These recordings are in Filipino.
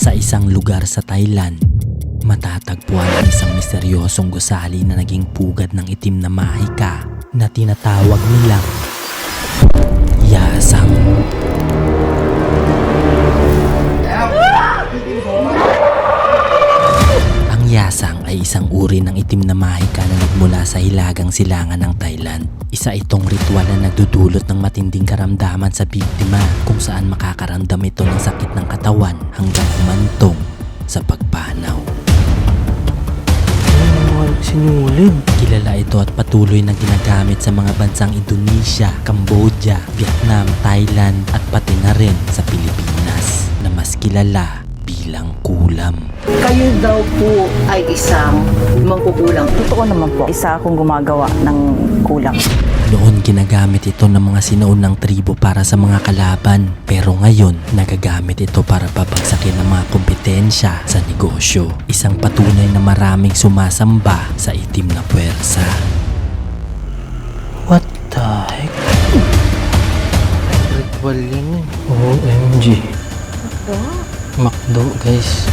Sa isang lugar sa Thailand, matatagpuan ang isang misteryosong gusali na naging pugad ng itim na mahika na tinatawag nilang Yasang. Ang Yasang ay isang uri ng itim na mahika na nagmula sa hilagang silangan ng Thailand. Isa itong ritual na nagdudulot ng matinding karamdaman sa biktima kung saan makakaramdam ito ng sakit ng katawan hanggang humantong sa pagpanaw. Sinulid. Kilala ito at patuloy na ginagamit sa mga bansang Indonesia, Cambodia, Vietnam, Thailand at pati na rin sa Pilipinas na mas kilala bilang kulam. Kayo daw po ay isang mangkukulam. Totoo naman po, isa akong gumagawa ng kulang. Noon ginagamit ito ng mga sinuunang tribo para sa mga kalaban, pero ngayon nagagamit ito para babagsakin ang mga kompetensya sa negosyo. Isang patunay na maraming sumasamba sa itim na puwersa. What the heck? Ritual yan eh. OMG. Makdo guys.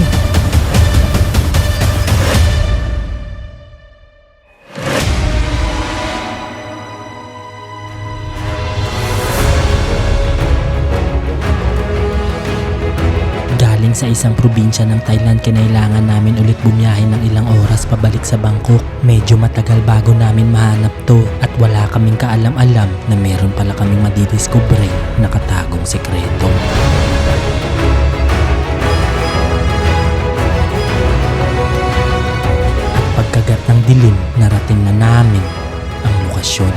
Galing sa isang probinsya ng Thailand, kinailangan namin ulit bumiyahe ng ilang oras pabalik sa Bangkok. Medyo matagal bago namin mahanap to at wala kaming kaalam-alam na meron pala kaming madidiskubreng nakatagong sekreto. At pagkagat ng dilim, narating na namin ang lokasyon.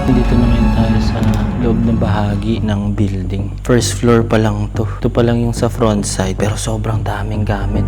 Dito naman tayo sa loob ng bahagi ng building. First floor pa lang to. Ito pa lang yung sa front side pero sobrang daming gamit.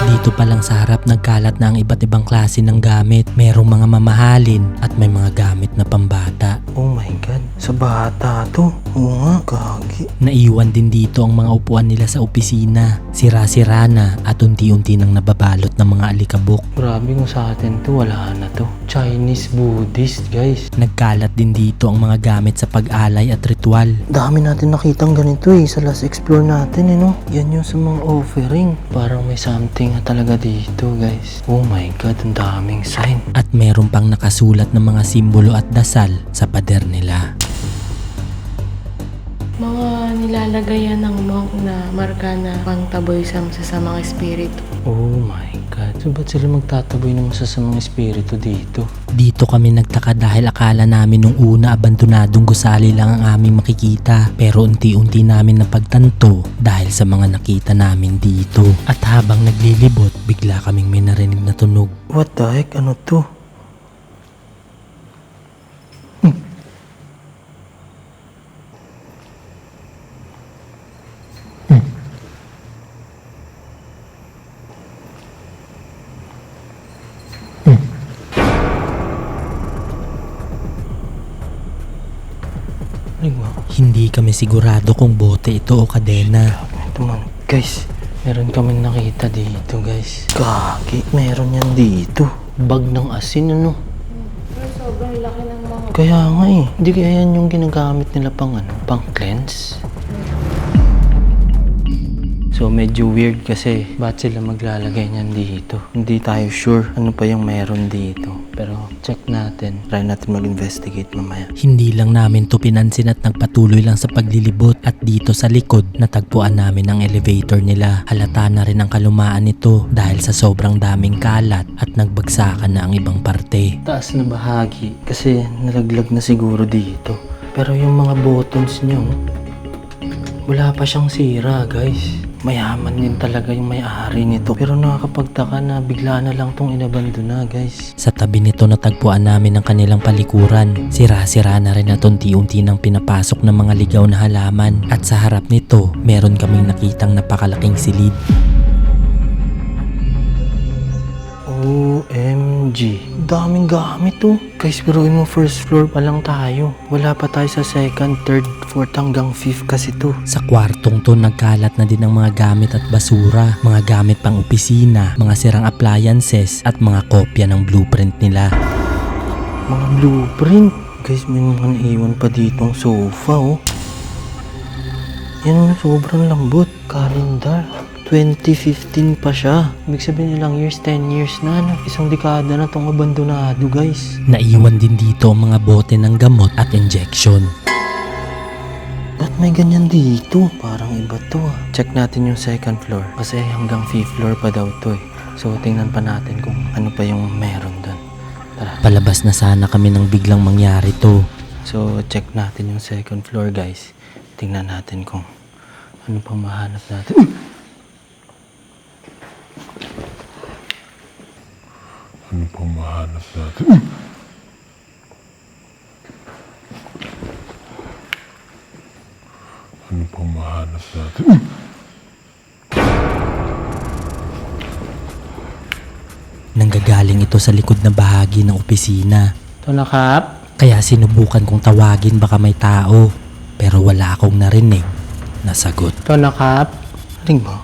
Dito pa lang sa harap nagkalat na ang iba't ibang klase ng gamit. Merong mga mamahalin at may mga gamit na pambata. Oh my god, sa bata to. Oo nga, gagi. Naiwan din dito ang mga upuan nila sa opisina. Sira-sira na at unti-unti nang nababalot ng mga alikabok. Grabe kung sa atin to, wala na to. Chinese Buddhist guys. Nagkalat din dito ang mga gamit sa pag-alay at ritual. Dami natin nakitang ganito eh sa last explore natin eh no. Yan yung sa mga offering. Parang may something na talaga dito guys. Oh my god, ang daming sign. At meron pang nakasulat ng mga simbolo at dasal sa pader nila. Mga nilalagayan ng monk na marka na pangtaboy sa masasamang espiritu. Oh my god. So ba't sila magtataboy ng masasamang espiritu dito? Dito kami nagtaka dahil akala namin nung una abandonadong gusali lang ang aming makikita. Pero unti-unti namin napagtanto dahil sa mga nakita namin dito. At habang naglilibot, bigla kaming may narinig na tunog. What the heck? Ano to? Hindi kami sigurado kung bote ito o kadena. Ito man. Guys, meron kami nakita dito guys. Gagi, meron yan dito. Bag ng asin ano? Pero sobrang laki ng mga... Kaya nga eh. Hindi kaya yan yung ginagamit nila pang ano? Pang cleanse? So medyo weird kasi ba't sila maglalagay niyan dito? Hindi tayo sure ano pa yung meron dito. Pero check natin. Try natin mag-investigate mamaya. Hindi lang namin to pinansin at nagpatuloy lang sa paglilibot. At dito sa likod, natagpuan namin ang elevator nila. Halata na rin ang kalumaan nito dahil sa sobrang daming kalat at nagbagsakan na ang ibang parte. Taas na bahagi kasi nalaglag na siguro dito. Pero yung mga buttons nyo, wala pa siyang sira guys. Mayaman din talaga yung may-ari nito. Pero nakakapagtaka na bigla na lang tong inabandona guys. Sa tabi nito natagpuan namin ang kanilang palikuran. Sira-sira na rin at unti-unti nang pinapasok ng mga ligaw na halaman. At sa harap nito, meron kaming nakitang napakalaking silid. OMG. Daming gamit to. Guys, pero mo first floor pa lang tayo. Wala pa tayo sa second, third, fourth hanggang fifth kasi to. Sa kwartong to nagkalat na din ang mga gamit at basura. Mga gamit pang opisina, mga sirang appliances at mga kopya ng blueprint nila. Mga blueprint. Guys, may mga naiwan pa ditong sofa, oh. Yan, sobrang lambot. Calendar. 2015 pa siya. Ibig sabihin ilang years, 10 years na, no? Isang dekada na tong abandonado, guys. Naiwan din dito ang mga bote ng gamot at injection. Ba't may ganyan dito? Parang iba to, ah. Check natin yung second floor. Kasi hanggang 5th floor pa daw to, eh. So, tingnan pa natin kung ano pa yung meron doon. Tara. Palabas na sana kami nang biglang mangyari to. So, check natin yung second floor, guys. Tingnan natin kung ano pang mahanap natin. Ano pang mahanap natin? Ano pang mahanap natin? Nanggagaling ito sa likod na bahagi ng opisina. Ito na, Kap. Kaya sinubukan kong tawagin baka may tao. Pero wala akong narinig na sagot. Ito na, Kap. Ring mo?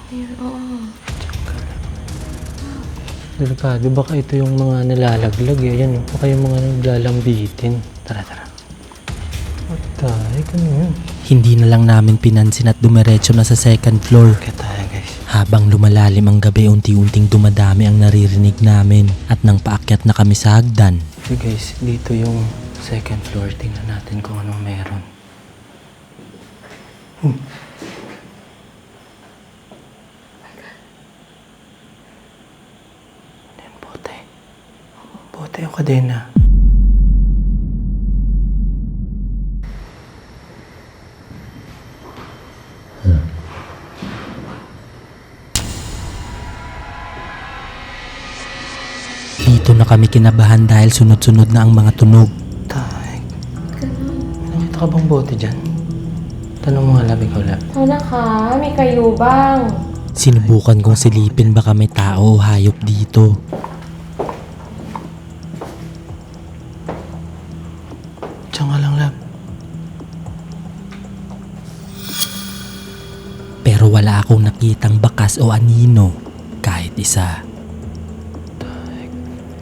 Delikado, baka ito yung mga nalalaglag, eh. Yan, baka yung mga naglalambitin. Tara, tara. What the heck, ano yun? Hindi na lang namin pinansin at dumiretso na sa second floor. Kaya tayo, guys. Habang lumalalim ang gabi, unti-unting dumadami ang naririnig namin. At nang paakyat na kami sa hagdan, So, guys, dito yung second floor. Tingnan natin kung anong meron. Yan, bote. Bote yung kadena. dito na kami kinabahan dahil sunod-sunod na ang mga tunog. Tay. Nakita ka bang bote dyan? Tanong mo nga, ikaw lang. Sana ka, may kayubang. Sinubukan kong silipin baka may tao o hayop dito. Diyan nga lang, lab. Pero wala akong nakitang bakas o anino kahit isa.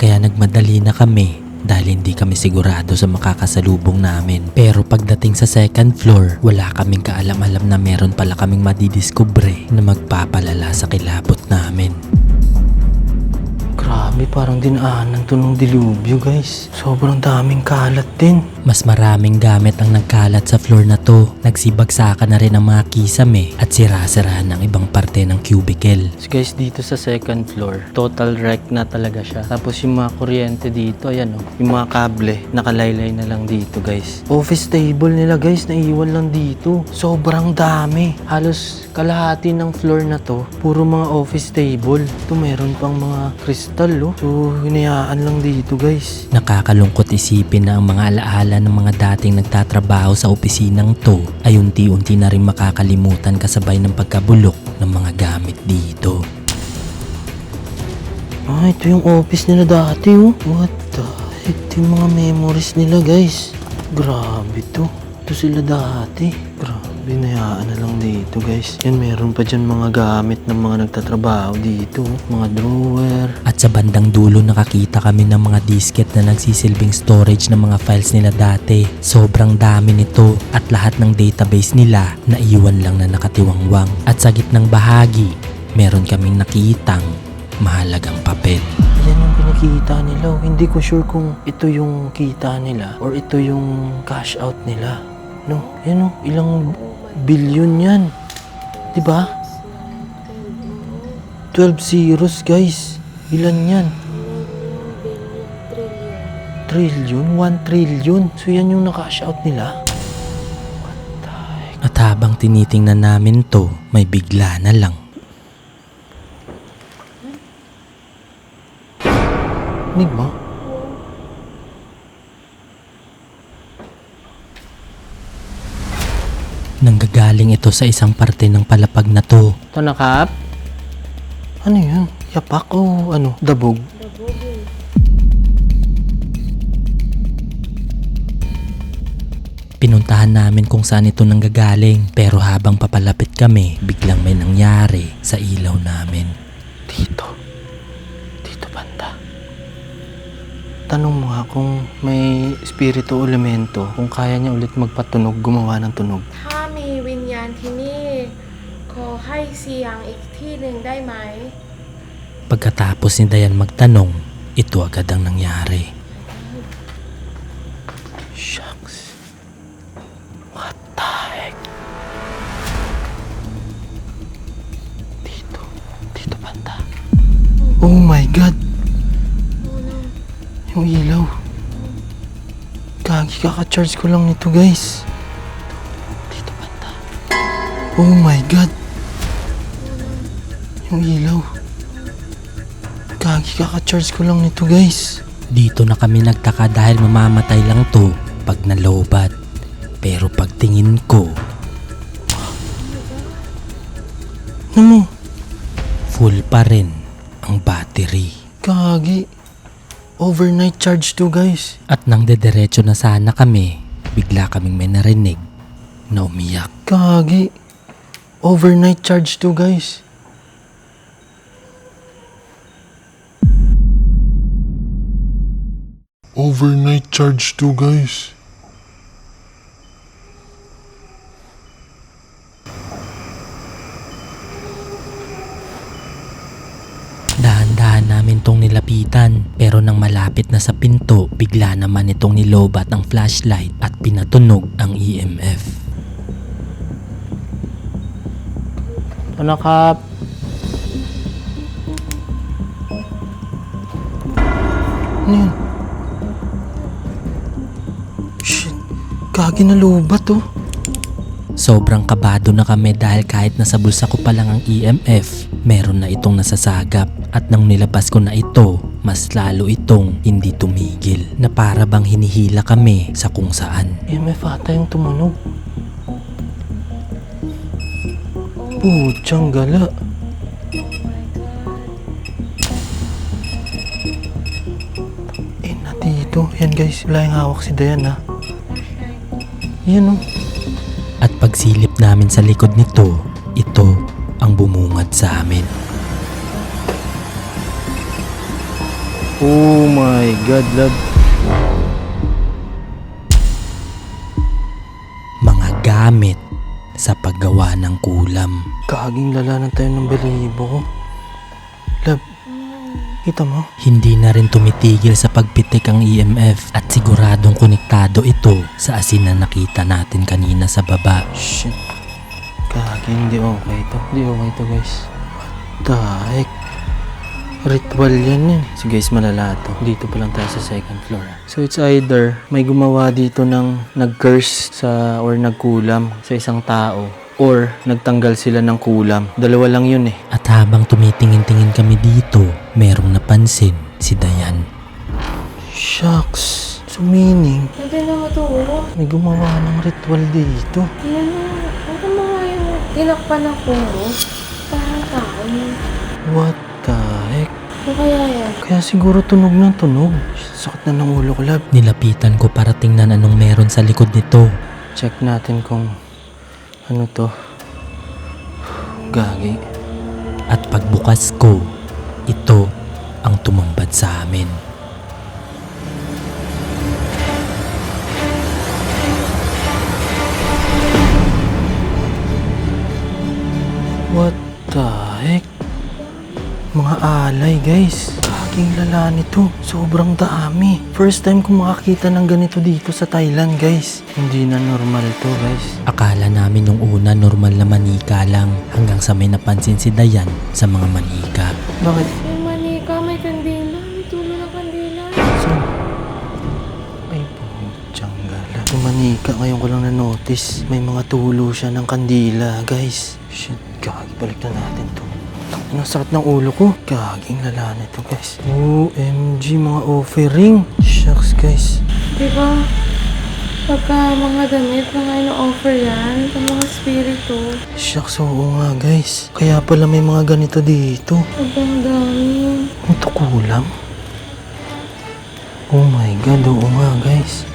Kaya nagmadali na kami dahil hindi kami sigurado sa makakasalubong namin. Pero pagdating sa second floor, wala kaming kaalam-alam na meron pala kaming madidiskubre na magpapalala sa kilabot namin. Grabe, parang dinaanan to ng dilubyo, guys. Sobrang daming kalat din. Mas maraming gamit ang nagkalat sa floor na to. Nagsibagsakan na rin ang mga kisame at sira-sirahan ng ibang parte ng cubicle. So guys, dito sa second floor, total wreck na talaga siya. Tapos yung mga kuryente dito, ayan o. Yung mga kable, nakalaylay na lang dito, guys. Office table nila, guys, naiwan lang dito. Sobrang dami. Halos kalahati ng floor na to, puro mga office table. Ito meron pang mga kristal, oh. So, hinayaan lang dito, guys. Nakakalungkot isipin na ang mga alaala ng mga dating nagtatrabaho sa opisinang to ay unti-unti na rin makakalimutan kasabay ng pagkabulok ng mga gamit dito. Ah, ito yung office nila dati, oh. What the heck? Ito yung mga memories nila, guys. Grabe to. Ito sila dati. Grabe, hinayaan na lang dito, guys. Yan, meron pa dyan mga gamit ng mga nagtatrabaho dito. Mga drawer. At sa bandang dulo nakakita kami ng mga disket na nagsisilbing storage ng mga files nila dati. Sobrang dami nito at lahat ng database nila naiwan lang na nakatiwangwang. At sa gitnang bahagi, meron kaming nakitang mahalagang papel. Yan yung pinakita nila. Hindi ko sure kung ito yung kita nila or ito yung cash out nila. No, yan o. Ilang billion yan. Diba? 12 zeros, guys. Ilan yan? Trillion? 1 trillion? So yan yung na-cash out nila? At habang tinitingnan namin to, may bigla na lang. Nig mo? Nanggagaling ito sa isang parte ng palapag na to. Ito na, Kap? Ano yun? Yapak o ano? Dabog? Pinuntahan namin kung saan ito nanggagaling. Pero habang papalapit kami, biglang may nangyari sa ilaw namin. Dito. Dito banda. tanong mo nga kung may espiritu o elemento, kung kaya niya ulit magpatunog, gumawa ng tunog. ถ้ามีวิญญาณที่นี่ขอให้เสียงอีกที่หนึ่งได้ไหม Pagkatapos ni Dayan magtanong, ito agad ang nangyari. Shucks. What the heck? Dito banda. Oh my God! Yung ilaw. Gagi, kaka-charge ko lang nito, guys. Dito banda. Oh my God! Yung ilaw. Gagi, kaka-charge ko lang nito, guys. Dito na kami nagtaka dahil mamamatay lang to pag nalobat. Pero pagtingin ko, Ano mo? full pa rin ang battery. Gagi. Overnight charge to, guys. At nang dederecho na sana kami, bigla kaming may narinig na umiyak. Gagi. Overnight charge to, guys. Overnight charge too, guys. Dahan-dahan namin tong nilapitan, pero nang malapit na sa pinto, bigla naman itong nilobat ang flashlight at pinatunog ang EMF. Ano, Kap? Ano yun? Shit. Gagi na lubat, oh. Sobrang kabado na kami dahil kahit nasa bulsa ko pa lang ang EMF, meron na itong nasasagap. At nang nilabas ko na ito, mas lalo itong hindi tumigil na para bang hinihila kami sa kung saan. EMF ata yung tumunog. Putsang gala. Na dito. Yan, guys. Wala yung hawak si Dayan, ha. Yan, oh. At pagsilip namin sa likod nito, ito ang bumungad sa amin. Oh my God, love. Mga gamit sa paggawa ng kulam. Kaging lala na tayo ng balibo ko. Love, kita mo? Hindi na rin tumitigil sa pagpitik ang EMF at siguradong konektado ito sa asin na nakita natin kanina sa baba. Shit. Kaging hindi okay to. Hindi okay to, guys. What the heck? Ritual yan eh. So guys, malala to. Dito pa lang tayo sa second floor. So it's either may gumawa dito ng nag-curse sa or nagkulam sa isang tao or nagtanggal sila ng kulam. Dalawa lang yun eh. At habang tumitingin-tingin kami dito, merong napansin si Dayan. Shucks. So meaning, Hindi na matulog. may gumawa ng ritual dito. Yan na. Ano mga yung tinakpan ng puno? Parang tao. What the heck? Ano kaya yan? Kaya siguro tunog ng tunog. Sakit na ng ulo ko, love. Nilapitan ko para tingnan anong meron sa likod nito. Check natin kung ano to. Gagi. At pagbukas ko, ito ang tumambad sa amin. What the heck? Mga alay, guys. Kaking lala nito. Sobrang dami. First time ko makakita ng ganito dito sa Thailand, guys. Hindi na normal to, guys. Akala namin nung una normal na manika lang hanggang sa may napansin si Dayan sa mga manika. Bakit? Yung manika, may kandila. May tulo ng kandila. So, ay putyang gala. Tumanika, ngayon ko lang na-notice. May mga tulo siya ng kandila, guys. Shit, gagi. Balik na natin to. Ang sakit ng ulo ko. Gaging lala nito, guys. OMG, mga offering. Shucks, guys. Diba? Pagka mga damit, mga ino-offer yan sa mga spirito. Shucks, oo nga, guys. Kaya pala may mga ganito dito. Sobrang dami. Ito kulam. Oh my God, oo nga, guys.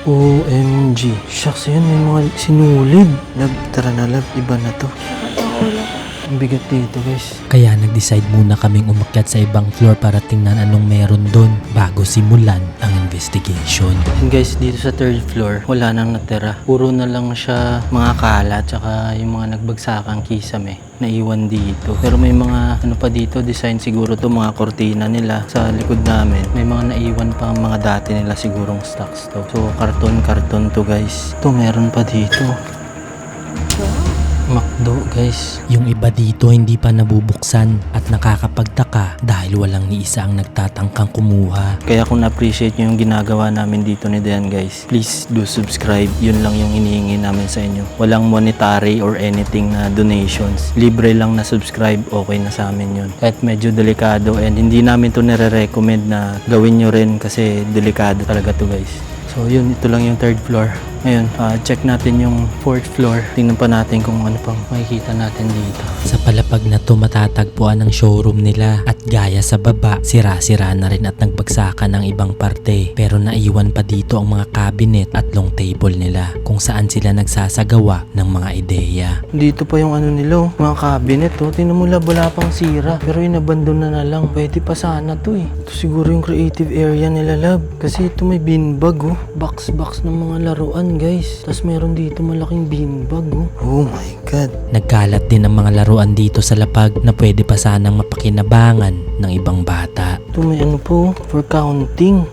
OMG. Shucks, yun, may mga sinulid. Lab, tara na, lab. Iba na to. Sakit ang ulo ko. Ang bigat dito guys. Kaya nag-decide muna kaming umakyat sa ibang floor para tingnan anong meron dun bago simulan ang investigation. And guys, dito sa third floor, wala nang natira. Puro na lang siya mga kalat, tsaka yung mga nagbagsakang kisame naiwan dito. Pero may mga ano pa dito, design siguro to, mga kortina nila sa likod namin. May mga naiwan pa ang mga dati nila sigurong stocks to. So, karton to guys. Ito, meron pa dito. McDo guys. Yung iba dito hindi pa nabubuksan at nakakapagtaka dahil walang ni isa ang nagtatangkang kumuha. Kaya kung na-appreciate nyo yung ginagawa namin dito ni Dayan guys, please do subscribe. Yun lang yung hinihingi namin sa inyo. Walang monetary or anything na donations. Libre lang na subscribe, okay na sa amin yun. Kahit medyo delikado and hindi namin to nire-recommend na gawin nyo rin kasi delikado talaga to guys. So yun, ito lang yung third floor. Ngayon, check natin yung fourth floor. Tingnan pa natin kung ano pang makikita natin dito. Sa palapag na to matatagpuan ang showroom nila at gaya sa baba, sira-sira na rin at nagbagsakan ng ibang parte. Pero naiwan pa dito ang mga cabinet at long table nila kung saan sila nagsasagawa ng mga ideya. Dito pa yung ano nila, mga cabinet. Tingnan mo, wala pang sira. Pero inabandon na lang. Pwede pa sana to eh. Ito siguro yung creative area nila, lab. Kasi ito may beanbag box ng mga laruan guys. Tapos meron dito malaking beanbag oh my god. Nagkalat din ang mga laruan dito sa lapag na pwede pa sanang mapakinabangan ng ibang bata. Ito may ano po, for counting.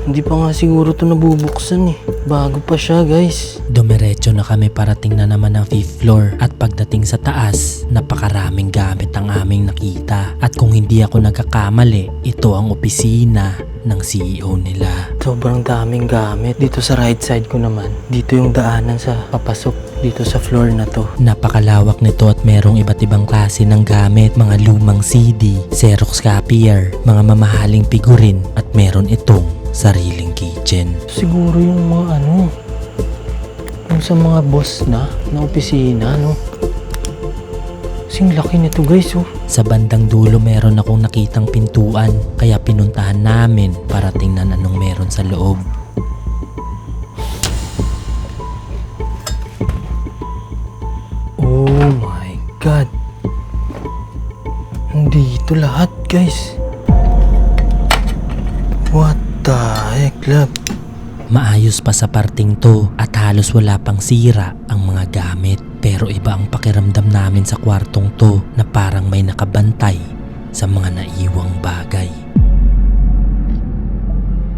Hindi pa nga siguro to nabubuksan eh. Bago pa siya guys. Dumiretso na kami para tingnan naman ang 5th floor at pagdating sa taas, napakaraming gamit ang aming nakita. At kung hindi ako nagkakamali, ito ang opisina ng CEO nila. Sobrang daming gamit. Dito sa right side ko naman, dito yung daanan sa papasok dito sa floor na to. Napakalawak nito at merong iba't ibang klase ng gamit, mga lumang CD, Xerox copier, mga mamahaling figurin at meron itong sariling kitchen. Siguro yung mga ano, yung sa mga boss na opisina, no? Kasing laki nito guys, oh. Sa bandang dulo meron akong nakitang pintuan, kaya pinuntahan namin para tingnan anong meron sa loob. Oh my god. Nandito lahat guys. What the heck, lab? Maayos pa sa parting to at halos wala pang sira ang mga gamit. Pero iba ang pakiramdam namin sa kwartong to na parang may nakabantay sa mga naiwang bagay.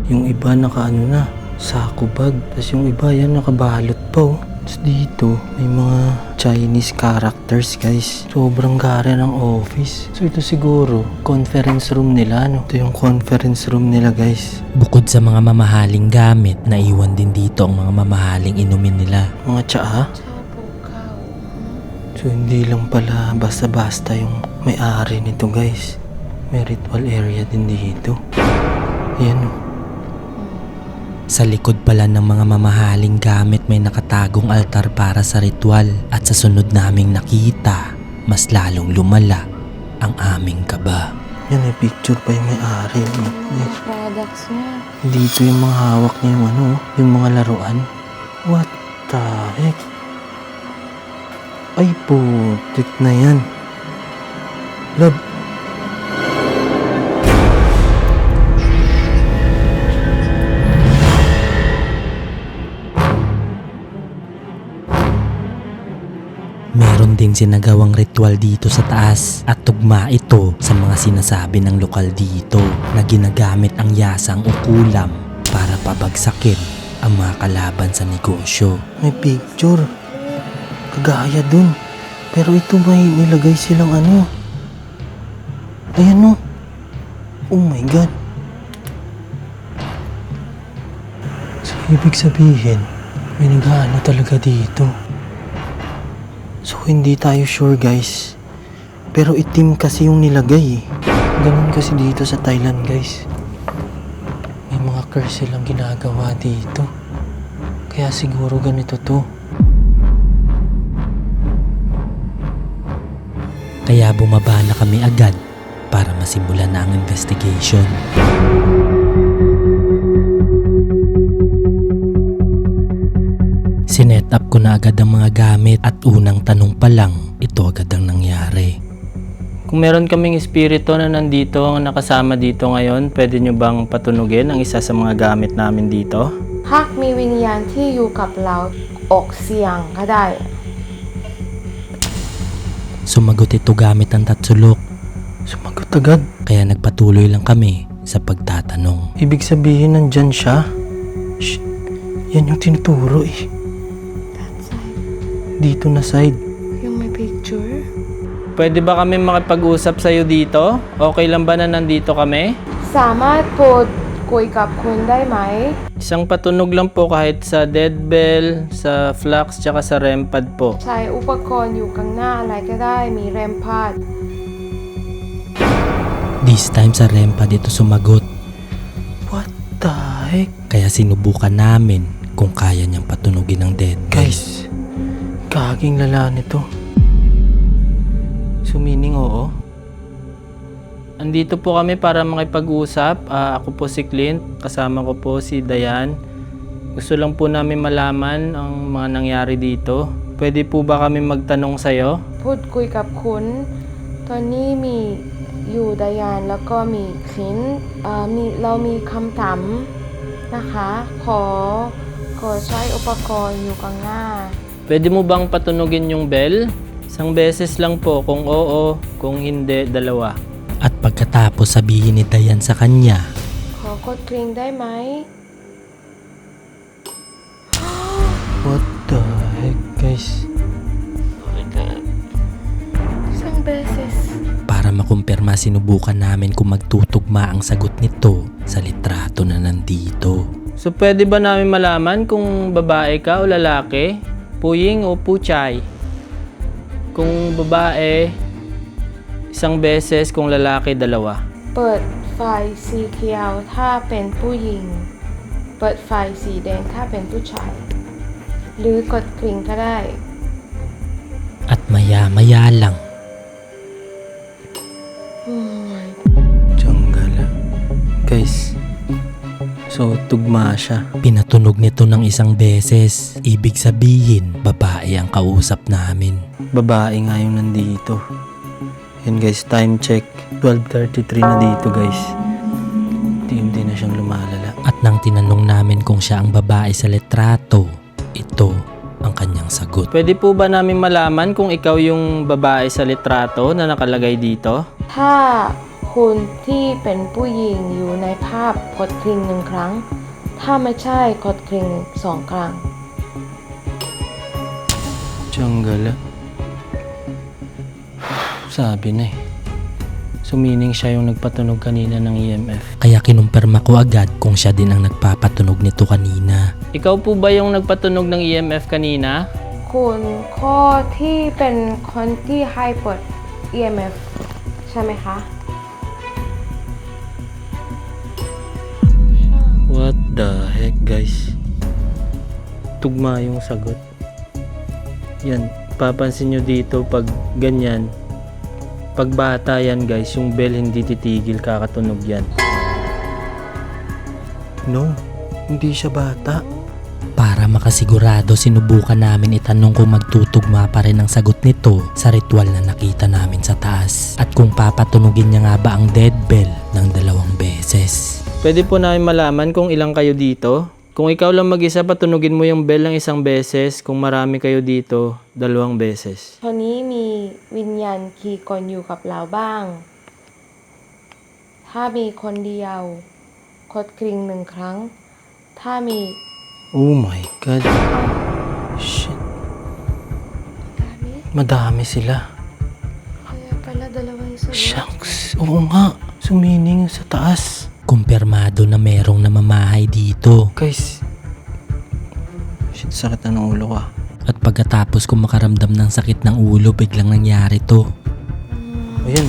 Yung iba nakaano na, sako bag. Tapos yung iba yan nakabalot pa oh. Tapos dito may mga Chinese characters guys. Sobrang gare ng office. So ito siguro conference room nila, no? Ito yung conference room nila guys. Bukod sa mga mamahaling gamit, naiwan din dito ang mga mamahaling inumin nila. Mga tsaa. So hindi lang pala basta-basta yung may-ari nito guys. May ritual area din dito. Ayan oh. Sa likod pala ng mga mamahaling gamit may nakatagong altar para sa ritual at sa sunod naming nakita, mas lalong lumala ang aming kaba. Yan, may picture pa yung may-ari. Products niya. Dito yung mga hawak niya yung ano, yung mga laruan. What the heck? Ay putik na yan. Love. Meron din sinagawang ritual dito sa taas at tugma ito sa mga sinasabi ng lokal dito na ginagamit ang yasang o kulam para pabagsakin ang mga kalaban sa negosyo. May picture. Kagaya dun. Pero ito may nilagay silang ano. Ayan o. Oh my god. So ibig sabihin, may nag-ano talaga dito. So hindi tayo sure guys. Pero itim kasi yung nilagay eh. Ganun kasi dito sa Thailand guys. May mga curse silang ginagawa dito. Kaya siguro ganito to. Kaya bumaba na kami agad para masimulan na ang investigation. Sinet up ko na agad ang mga gamit at unang tanong pa lang, ito agad ang nangyari. Kung meron kaming espiritu na nandito, ang nakasama dito ngayon, pwede nyo bang patunugin ang isa sa mga gamit namin dito? หากมีวิญญาณที่อยู่กับเราออกเสียงก็ได้ Sumagot ito gamit ang tatsulok, Sumagot agad. kaya nagpatuloy lang kami sa pagtatanong. Ibig sabihin nandyan siya? Shh. Yan yung tinuturo eh. That side. Dito na side. Yung may picture. Pwede ba kami makipag-usap sa'yo dito? Okay lang ba na nandito kami? สามารถพูดคุยกับคุณได้ไหม Isang patunog lang po kahit sa dead bell, sa flux, tsaka sa REM pad po. ใช้อุปกรณ์อยู่ข้างหน้าอะไรก็ได้มีแรมพาด This time sa rempa dito sumagot, What the heck? kaya sinubukan namin kung kaya niyang patunugin ang dead bell. Guys, kaging lala nito. Sumining oo. Andito po kami para makipag-usap. Ako po si Clint, kasama ko po si Dayan. Gusto lang po namin malaman ang mga nangyari dito. Pwede po ba kami magtanong sa'yo? พูดคุยกับคุณตอนนี้มีอยู่ดายานแล้วก็มีคลินเรามีคำถามนะคะ ขอใช้อุปกรณ์อยู่ข้างหน้า Pwede mo bang patunugin yung bell? Isang beses lang po, kung oo, kung hindi, dalawa. At pagkatapos sabihin ni Dayan sa kanya, ขอกดกริ่งได้ไหม What the heck, guys? isang beses para makumpirma sinubukan namin kung magtutugma ang sagot nito sa litrato na nandito. So, pwede ba namin malaman kung babae ka o lalaki? Puying o puchay? Kung babae, isang beses, kung lalaki, dalawa. เปิดไฟสีเขียวถ้าเป็นผู้หญิง เปิดไฟสีแดงถ้าเป็นผู้ชาย หรือกดกริ่งก็ได้ At maya-maya lang, Tiyonggala. Guys, so tugma siya. pinatunog nito ng isang beses. Ibig sabihin, babae ang kausap namin. Babae nga yung nandito. Yan guys, time check. 12:33 na dito guys. Hindi na siyang lumalala. At nang tinanong namin kung siya ang babae sa litrato, ito ang kanyang sagot. Pwede po ba namin malaman kung ikaw yung babae sa litrato na nakalagay dito? ถ้าคุณที่เป็นผู้หญิงอยู่ในภาพกดกริ่งหนึ่งครั้ง ถ้าไม่ใช่กดกริ่งสองครั้ง Tiyonggala. Sabi na eh. So meaning siya yung nagpatunog kanina ng EMF. Kaya kinumpirma ko agad kung siya din ang nagpapatunog nito kanina. Ikaw po ba yung nagpatunog ng EMF kanina? คุณข้อที่เป็นคนที่ให้เปิด EMF ใช่ไหมคะ What the heck guys? Tugma yung sagot. Yan, papansin nyo dito pag ganyan. Pag bata yan guys, yung bell hindi titigil, kakatunog yan. No, hindi siya bata. Para makasigurado, sinubukan namin itanong kung magtutugma pa rin ang sagot nito sa ritual na nakita namin sa taas. At kung papatunugin niya nga ba ang dead bell ng 2 beses. Pwede po namin malaman kung ilang kayo dito. Kung ikaw lang mag-isa, patunugin mo yung bell ng 1 beses. Kung marami kayo dito, 2 beses. ตอนนี้มีวิญญาณกี่คนอยู่กับเราบ้าง ถ้ามีคนเดียวกดกริ่งหนึ่งครั้ง ถ้ามี Oh my God. Shit. Madami sila. kaya pala dalawang sagot. Shucks. Oo nga. Sumining sa taas. Kumpirmado na merong namamahay dito. Guys. Shit, sakit na ng ulo ko. At pagkatapos ko makaramdam ng sakit ng ulo, biglang nangyari to. Ayan.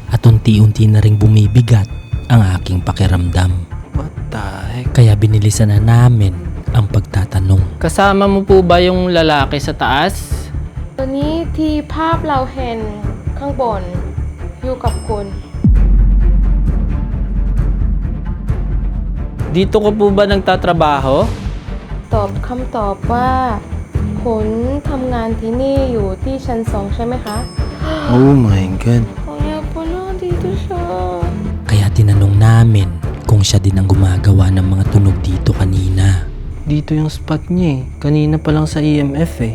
At unti-unti na ring bumibigat ang aking pakiramdam. What the heck? Kaya binilisan na namin ang pagtatanong. Kasama mo po ba yung lalaki sa taas? ตัวนี้ที่ภาพเราเห็นข้างบนอยู่กับคุณ Dito ko po ba nagtatrabaho? ตอบคำตอบว่า คุณทำงานที่นี่อยู่ที่ชั้น 2 ใช่ไหมคะ Oh my God. Kaya pala dito siya. Kaya tinanong namin kung siya din ang gumagawa ng mga tunog dito kanina. Dito yung spot niya eh. Kanina pa lang sa EMF eh.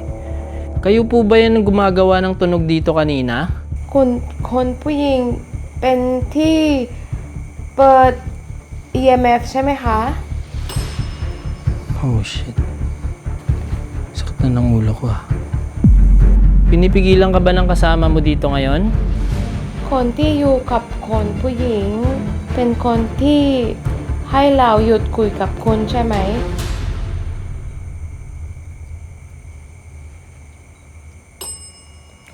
Kayo po ba yan ang gumagawa ng tunog dito kanina? คนผู้หญิงเป็นที่เปิด EMF ใช่ไหมคะ Oh shit. Sakit na ng ulo ko ah. Pinipigilan ka ba ng kasama mo dito ngayon? คนที่อยู่กับคนผู้หญิง เป็นคนที่ให้เราหยุดคุยกับคุณใช่ไหม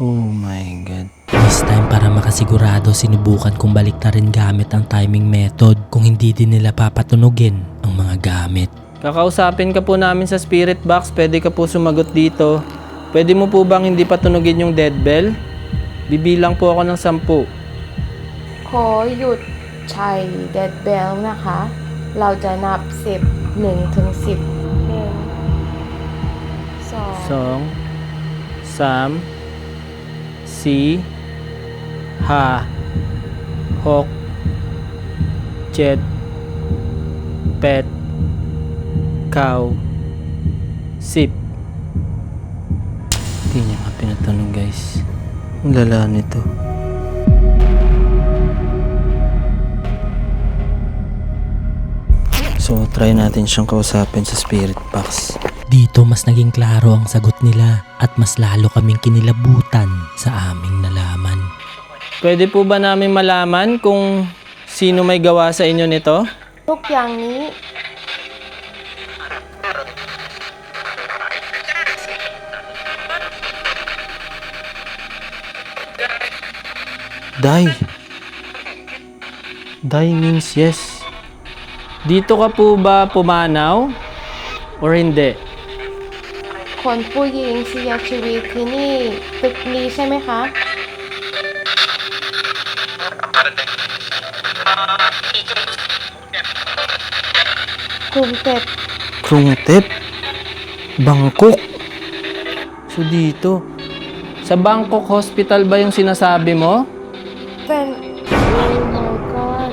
Oh my God. This time para makasigurado sinubukan kong baliktarin gamit ang timing method kung hindi din nila papatunogin ang mga gamit. Kakausapin ka po namin sa spirit box. Pwede ka po sumagot dito. Pwede mo po bang hindi patunogin yung dead bell? Bibilang po ako ng 10. ขอหยุดใช้เดดเบลนะคะ เราจะนับ10 1 ถึง 10 1 2 2, 3, 4, 5, 6, 7, 8, 9, 10. Hindi niya nga pinatanong guys. Ang lala nito. So try natin siyang kausapin sa spirit box. Dito mas naging klaro ang sagot nila at mas lalo kaming kinilabutan sa aming nalaman. Pwede po ba namin malaman kung sino may gawa sa inyo nito? ทุกอย่างนี้ Die. Die means yes. Dito ka po ba pumanaw? Or hindi? คนผู้หญิงเสียชีวิตที่นี่ตึกนี้ใช่ไหมคะ กรุงเทพ Krungtep? Bangkok? So dito. Sa Bangkok Hospital ba yung sinasabi mo? เป็น Oh my God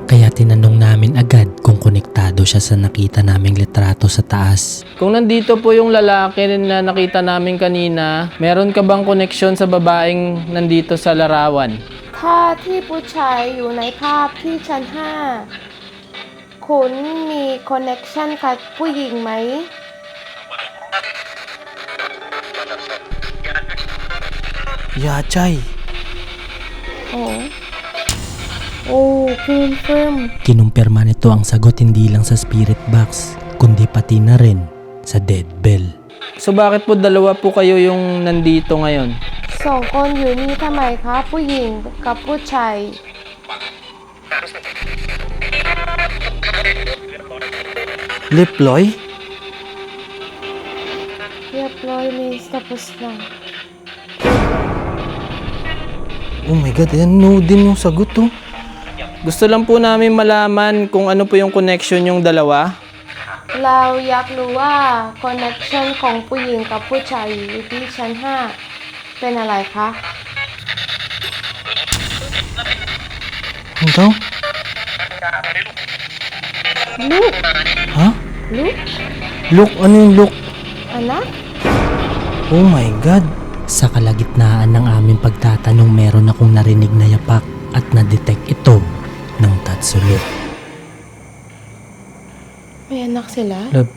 Kaya tinanong namin agad kung konektado siya sa nakita naming litrato sa taas. Kung nandito po yung lalaki na nakita namin kanina, meron ka bang koneksyon sa babaeng nandito sa larawan? ถ้าที่ผู้ชายอยู่ในภาพที่ชั้น 5 คุณมีคอนเนคชั่นกับผู้หญิงไหม Yachay. โอ้โอ้confirm Kinumpirma nito ang sagot hindi lang sa spirit box, kundi pati na rin sa dead bell. So bakit po dalawa po kayo yung nandito ngayon? สองคนอยู่นี่ทำไมคะผู้หญิงกับผู้ชาย Liploy? เรียบร้อยเลยtapos na Oh my God, ayan no din yung sagot to. Gusto lang po namin malaman kung ano po yung connection yung dalawa. เราอยากรู้ว่าคอนเนคชั่นของผู้หญิงกับผู้ชายอยู่ที่ชั้น 5 เป็นอะไรคะ Ano daw? ลูก Ha? ลูก Look, ano yung look? อันนะ Oh my God. Sa kalagitnaan ng aming pagtatanong meron akong narinig na yapak at na-detect ito ng Tatsulo. may anak sila? Love.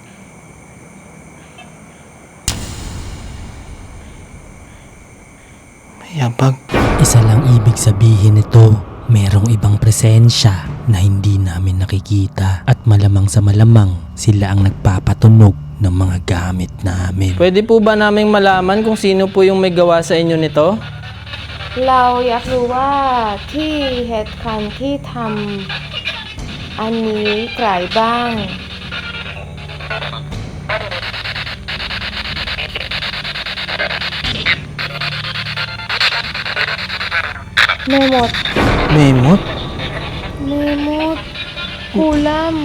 Mayabag. Isa lang ibig sabihin nito, merong ibang presensya na hindi namin nakikita at malamang sa malamang sila ang nagpapatunog ng mga gamit namin. Pwede po ba naming malaman kung sino po yung may gawa sa inyo nito? เราอยากรู้ว่าที่เหตุการณ์ที่ทำอันนี้ใครบ้าง ไม่หมด Memot? ไม่หมดคูลัม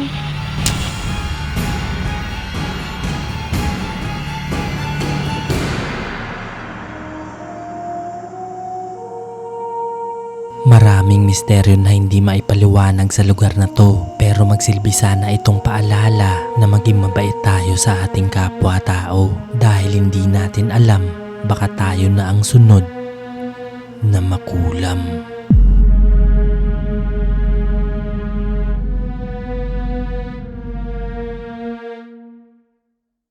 Maraming misteryo na hindi maipaliwanag sa lugar na to, pero magsilbi sana itong paalala na maging mabait tayo sa ating kapwa-tao dahil hindi natin alam, baka tayo na ang sunod na makulam.